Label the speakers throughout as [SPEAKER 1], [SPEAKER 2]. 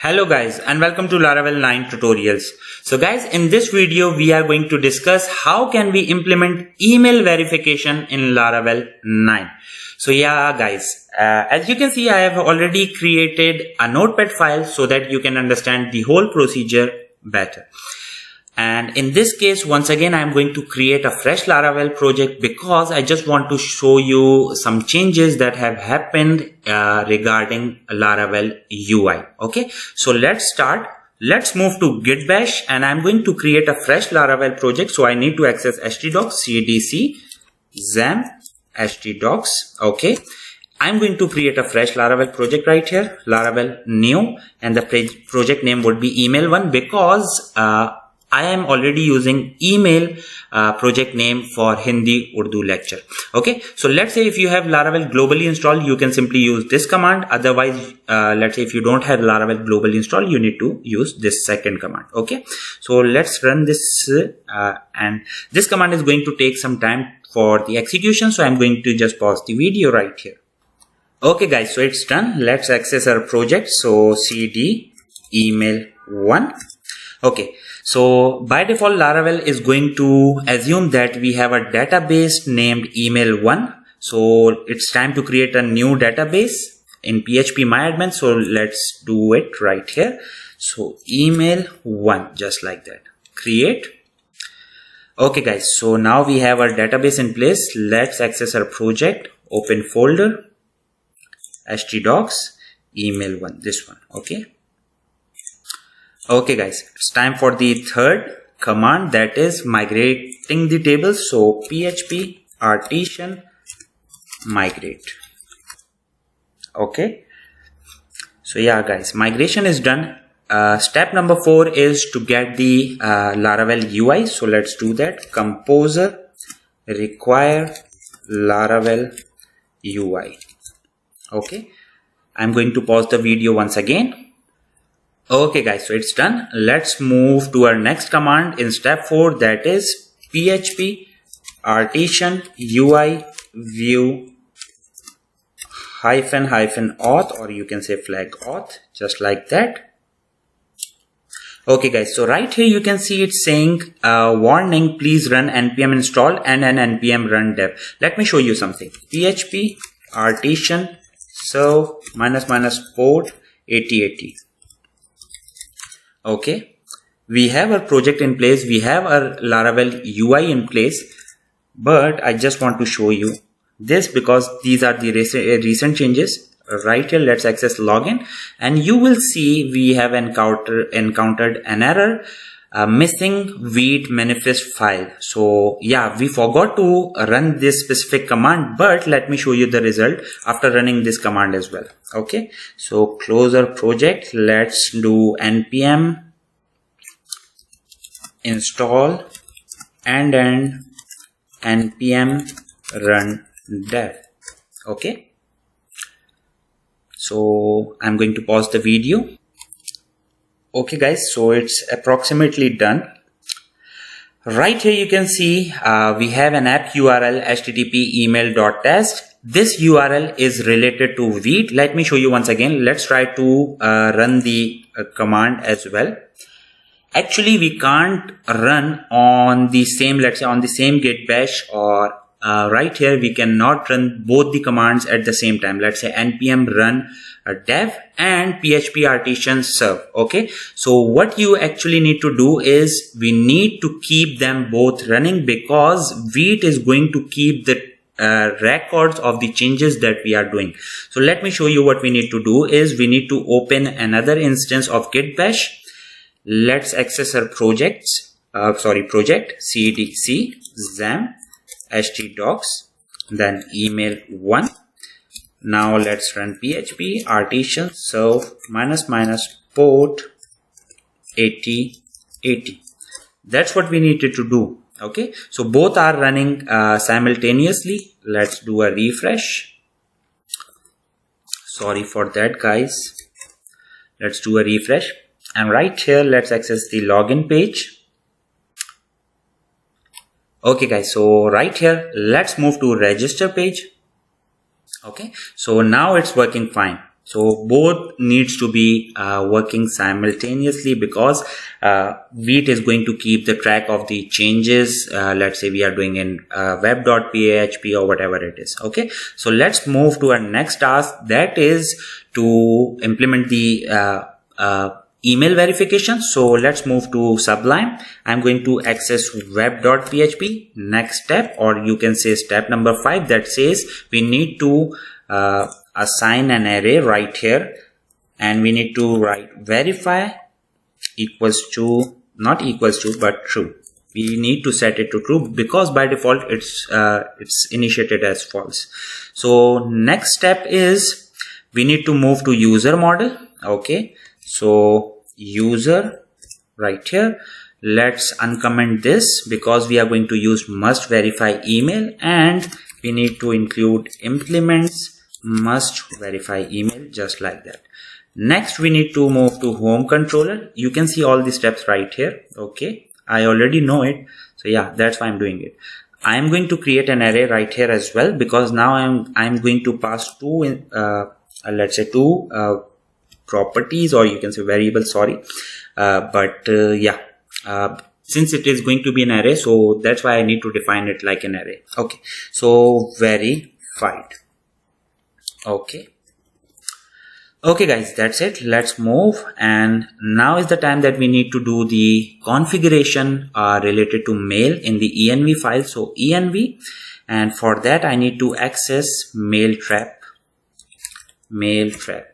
[SPEAKER 1] Hello guys and welcome to Laravel 9 tutorials. So guys, in this video we are going to discuss how can we implement email verification in Laravel 9. So yeah guys, as you can see I have already created a notepad file so that you can understand the whole procedure better. And in this case, once again, I'm going to create a fresh Laravel project because I just want to show you some changes that have happened regarding Laravel UI. Okay, so let's start. Let's move to Git Bash and I'm going to create a fresh Laravel project. So I need to access htdocs, cdc, xampp, htdocs. Okay. I'm going to create a fresh Laravel project right here, Laravel new, and the project name would be email1 because I am already using email project name for Hindi Urdu lecture. Okay, so let's say if you have Laravel globally installed, you can simply use this command. Otherwise, let's say if you don't have Laravel globally installed, you need to use this second command. Okay, so let's run this and this command is going to take some time for the execution. So I'm going to just pause the video right here. Okay guys, so it's done. Let's access our project. So cd email1. Okay, so by default Laravel is going to assume that we have a database named email1. So it's time to create a new database in phpMyAdmin. So let's do it right here. So email1, just like that, create. Okay guys, so now we have our database in place. Let's access our project, open folder, htdocs, email1, this one. Okay. Okay guys, it's time for the third command, that is migrating the tables. So php artisan migrate. Okay, so yeah guys, migration is done. Step number 4 is to get the Laravel UI. So let's do that. Composer require Laravel UI. Okay, I'm going to pause the video once again. Okay guys, so it's done. Let's move to our next command in step 4, that is php artisan UI view -auth, or you can say flag auth, just like that. Okay guys, so right here you can see it's saying warning, please run npm install and an npm run dev. Let me show you something. php artisan serve --port 8080. Okay, we have our project in place, we have our Laravel UI in place, but I just want to show you this because these are the recent changes. Right here, let's access login and you will see we have encountered an error, missing Vite manifest file. So yeah, we forgot to run this specific command, but let me show you the result after running this command as well. Okay, so close our project. Let's do npm install and then npm run dev. Okay, so I'm going to pause the video. Okay guys, so it's approximately done. Right here you can see we have an app URL http email.test. This URL is related to Vite. Let me show you once again. Let's try to run the command as well. Actually, we can't run on the same, let's say on the same Git Bash, or right here we cannot run both the commands at the same time. Let's say npm run dev and php artisan serve. Okay, so what you actually need to do is we need to keep them both running because Vite is going to keep the records of the changes that we are doing. So let me show you what we need to do is we need to open another instance of Git Bash. Let's access our project cdc xampp htdocs, then email1. Now let's run php artisan serve --port 8080. That's what we needed to do. Okay, so both are running simultaneously. Let's do a refresh. Sorry for that guys. Let's do a refresh. And right here, let's access the login page. Okay guys, so right here, let's move to register page. Okay, so now it's working fine. So both needs to be working simultaneously, because Vite is going to keep the track of the changes. Let's say we are doing in web.php or whatever it is. Okay, so let's move to our next task, that is to implement the email verification. So let's move to Sublime. I'm going to access web.php. Next step, or you can say step number 5, that says we need to assign an array right here, and we need to write verify equals to, not equals to, but true. We need to set it to true, because by default it's initiated as false. So next step is we need to move to user model. Okay, so user right here, let's uncomment this, because we are going to use must verify email, and we need to include implements must verify email, just like that. Next, we need to move to home controller. You can see all the steps right here. Okay, I already know it, so yeah, that's why I'm doing it. I am going to create an array right here as well, because now I'm going to pass two let's say two properties, or you can say variables, sorry, since it is going to be an array, so that's why I need to define it like an array. Okay, so verified. Okay guys, that's it. Let's move, and now is the time that we need to do the configuration related to mail in the env file. So env, and for that I need to access mail trap,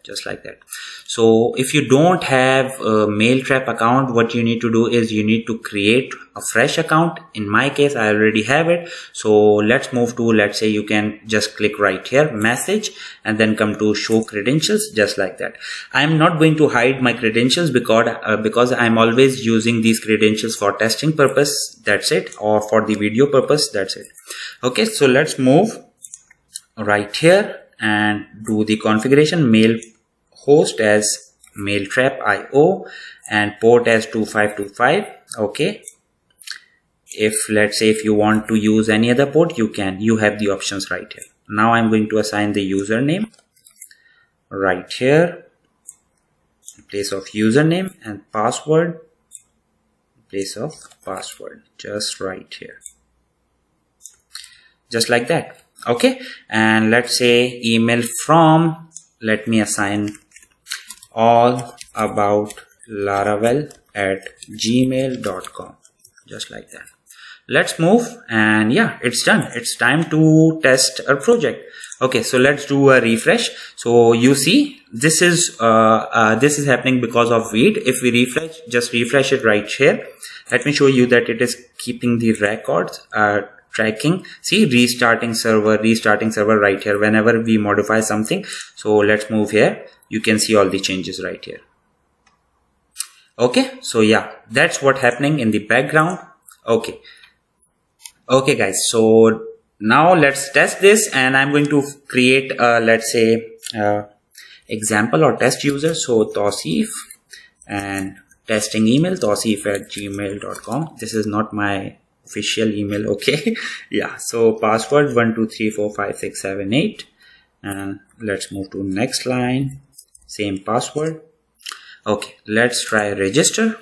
[SPEAKER 1] just like that. So if you don't have a mail trap account, what you need to do is you need to create a fresh account. In my case, I already have it. So let's move to, let's say you can just click right here, message, and then come to show credentials, just like that. I'm not going to hide my credentials, because I'm always using these credentials for testing purpose, that's it, or for the video purpose, that's it. Okay, so let's move right here and do the configuration. Mail host as mailtrap.io and port as 2525. Okay, if let's say if you want to use any other port, you have the options right here. Now I'm going to assign the username right here in place of username, and password in place of password, just right here, just like that. Okay, and let's say email from, let me assign all about Laravel at gmail.com, just like that. Let's move, and yeah, it's done. It's time to test our project. Okay, so let's do a refresh. So you see, this is happening because of Vite. If we refresh, just refresh it right here. Let me show you that it is keeping the records, tracking. See, restarting server right here whenever we modify something. So let's move here. You can see all the changes right here. Okay, so yeah, that's what happening in the background. Okay guys, so now let's test this, and I'm going to create let's say example or test user. So Tausif, and testing email tausif@gmail.com. this is not my official email. Okay yeah, so password 123456778, and let's move to next line, same password. Okay, let's try register.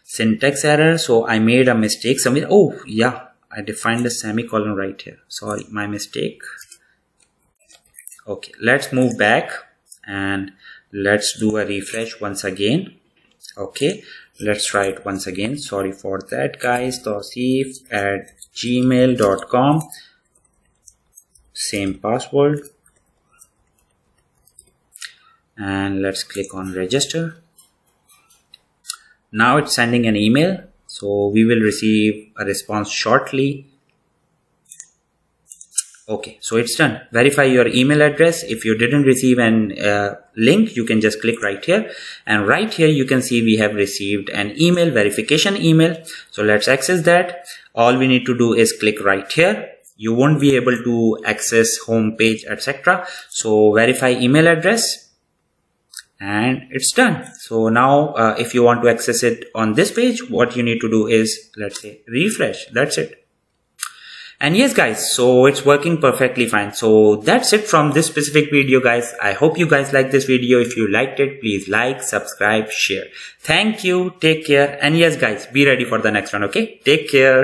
[SPEAKER 1] Syntax error, so I made a mistake somewhere. Oh yeah, I defined a semicolon right here, sorry, my mistake. Okay, let's move back and let's do a refresh once again. Okay, let's try it once again. Sorry for that guys. tausif@gmail.com, same password, and let's click on register. Now it's sending an email, so we will receive a response shortly. Okay, so it's done. Verify your email address. If you didn't receive an link, you can just click right here, and right here you can see we have received an email, verification email. So let's access that. All we need to do is click right here. You won't be able to access home page, etc. So verify email address, and it's done. So now if you want to access it on this page, what you need to do is, let's say, refresh. That's it. And yes guys, so it's working perfectly fine. So that's it from this specific video guys. I hope you guys like this video. If you liked it, please like, subscribe, share. Thank you, take care, and yes guys, be ready for the next one. Okay, take care.